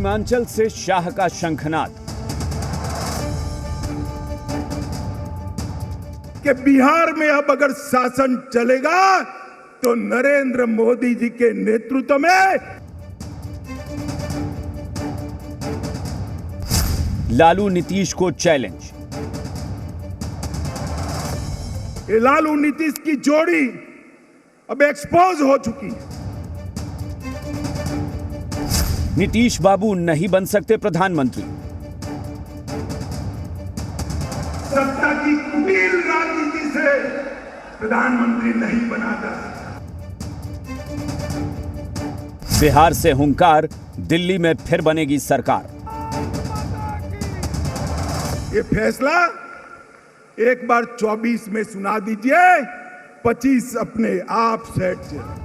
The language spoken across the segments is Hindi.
सीमांचल से शाह का शंखनाद। कि बिहार में अब अगर शासन चलेगा तो नरेंद्र मोदी जी के नेतृत्व में लालू नीतीश को चैलेंज। ये लालू नीतीश की जोड़ी अब एक्सपोज हो चुकी है। नीतीश बाबू नहीं बन सकते प्रधानमंत्री। सत्ता की कुटिल राजनीति से प्रधानमंत्री नहीं बनाता। बिहार से हुंकार, दिल्ली में फिर बनेगी सरकार। ये फैसला एक बार 24 में सुना दीजिए, 25 अपने आप सेट चले।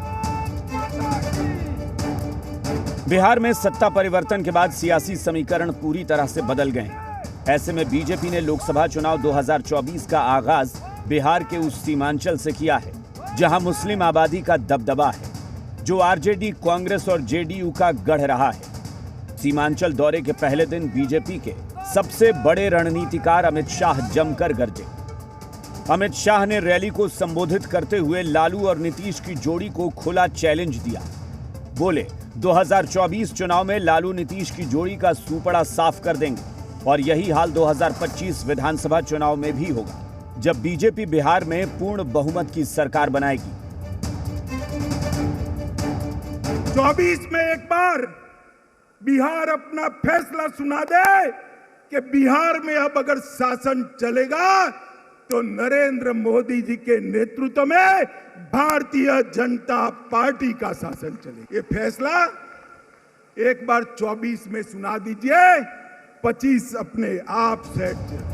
बिहार में सत्ता परिवर्तन के बाद सियासी समीकरण पूरी तरह से बदल गए हैं। ऐसे में बीजेपी ने लोकसभा चुनाव 2024 का आगाज बिहार के उस सीमांचल से किया है जहां मुस्लिम आबादी का दबदबा है, जो आरजेडी, कांग्रेस और जेडीयू का गढ़ रहा है। सीमांचल दौरे के पहले दिन बीजेपी के सबसे बड़े रणनीतिकार अमित शाह जमकर गरजे। अमित शाह ने रैली को संबोधित करते हुए लालू और नीतीश की जोड़ी को खुला चैलेंज दिया। बोले, 2024 चुनाव में लालू नीतीश की जोड़ी का सूपड़ा साफ कर देंगे और यही हाल 2025 विधानसभा चुनाव में भी होगा, जब बीजेपी बिहार में पूर्ण बहुमत की सरकार बनाएगी। 24 में एक बार बिहार अपना फैसला सुना दे कि बिहार में अब अगर शासन चलेगा तो नरेंद्र मोदी जी के नेतृत्व में भारतीय जनता पार्टी का शासन चलेगा। ये फैसला एक बार 24 में सुना दीजिए, 25 अपने आप सेट चले।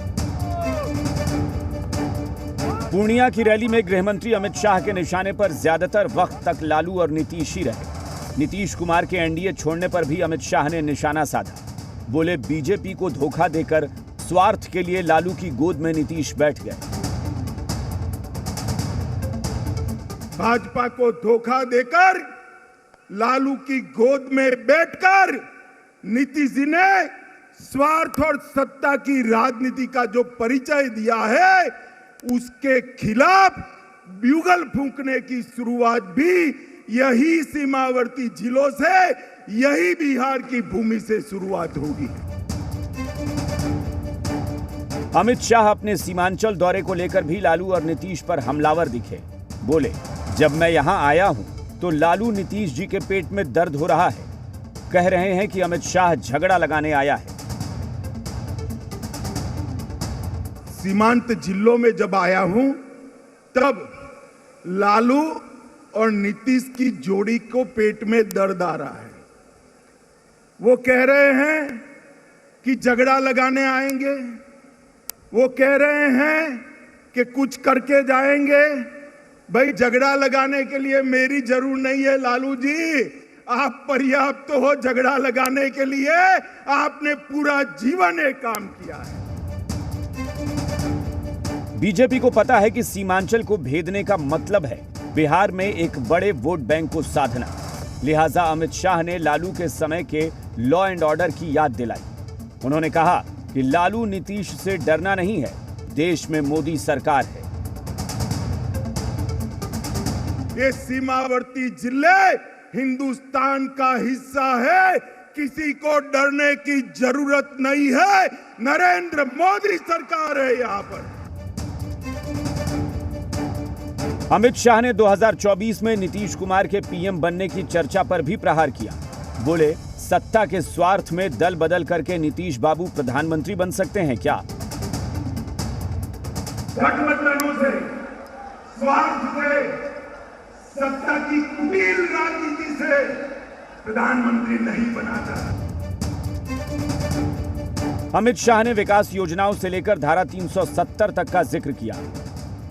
पूर्णिया की रैली में गृहमंत्री अमित शाह के निशाने पर ज्यादातर वक्त तक लालू और नीतीश ही रहे। नीतीश कुमार के एनडीए छोड़ने पर भी अमित शाह ने निशाना साधा। बोले, बीजेपी को धोखा देकर स्वार्थ के लिए लालू की गोद में नीतीश बैठ गए। भाजपा को धोखा देकर लालू की गोद में बैठकर नीतीश जी ने स्वार्थ और सत्ता की राजनीति का जो परिचय दिया है, उसके खिलाफ ब्यूगल फूंकने की शुरुआत भी यही सीमावर्ती जिलों से, यही बिहार की भूमि से शुरुआत होगी। अमित शाह अपने सीमांचल दौरे को लेकर भी लालू और नीतीश पर हमलावर दिखे। बोले, जब मैं यहां आया हूं तो लालू नीतीश जी के पेट में दर्द हो रहा है। कह रहे हैं कि अमित शाह झगड़ा लगाने आया है। सीमांत जिलों में जब आया हूं तब लालू और नीतीश की जोड़ी को पेट में दर्द आ रहा है। वो कह रहे हैं कि झगड़ा लगाने आएंगे, वो कह रहे हैं कि कुछ करके जाएंगे। भाई, झगड़ा लगाने के लिए मेरी जरूर नहीं है लालू जी, आप पर्याप्त हो झगड़ा लगाने के लिए। आपने पूरा जीवन एक काम किया है। बीजेपी को पता है कि सीमांचल को भेदने का मतलब है बिहार में एक बड़े वोट बैंक को साधना। लिहाजा अमित शाह ने लालू के समय के लॉ एंड ऑर्डर की याद दिलाई। उन्होंने कहा कि लालू नीतीश से डरना नहीं है, देश में मोदी सरकार है। ये सीमावर्ती जिले हिंदुस्तान का हिस्सा है, किसी को डरने की जरूरत नहीं है। नरेंद्र मोदी सरकार है यहां पर। अमित शाह ने 2024 में नीतीश कुमार के पीएम बनने की चर्चा पर भी प्रहार किया। बोले, सत्ता के स्वार्थ में दल बदल करके नीतीश बाबू प्रधानमंत्री बन सकते हैं क्या? गठबंधनों से, स्वार्थ से, सत्ता की कुटिल राजनीति से प्रधानमंत्री नहीं बनाता। अमित शाह ने विकास योजनाओं से लेकर धारा 370 तक का जिक्र किया।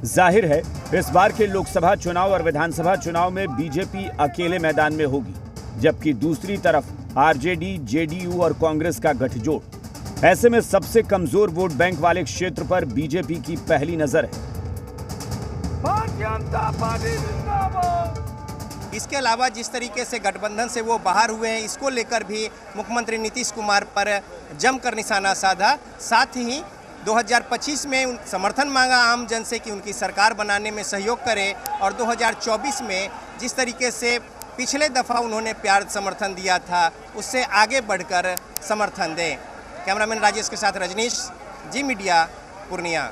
जाहिर है, इस बार के लोकसभा चुनाव और विधानसभा चुनाव में बीजेपी अकेले मैदान में होगी, जबकि दूसरी तरफ आरजेडी, जेडीयू और कांग्रेस का गठजोड़। ऐसे में सबसे कमजोर वोट बैंक वाले क्षेत्र पर बीजेपी की पहली नजर है। इसके अलावा जिस तरीके से गठबंधन से वो बाहर हुए हैं, इसको लेकर भी मुख्यमंत्री नीतीश कुमार पर जमकर निशाना साधा। साथ ही 2025 में समर्थन मांगा आम जन से कि उनकी सरकार बनाने में सहयोग करे, और 2024 में जिस तरीके से पिछले दफ़ा उन्होंने प्यार समर्थन दिया था उससे आगे बढ़कर समर्थन दें। कैमरामैन राजेश के साथ रजनीश, जी मीडिया, पूर्णिया।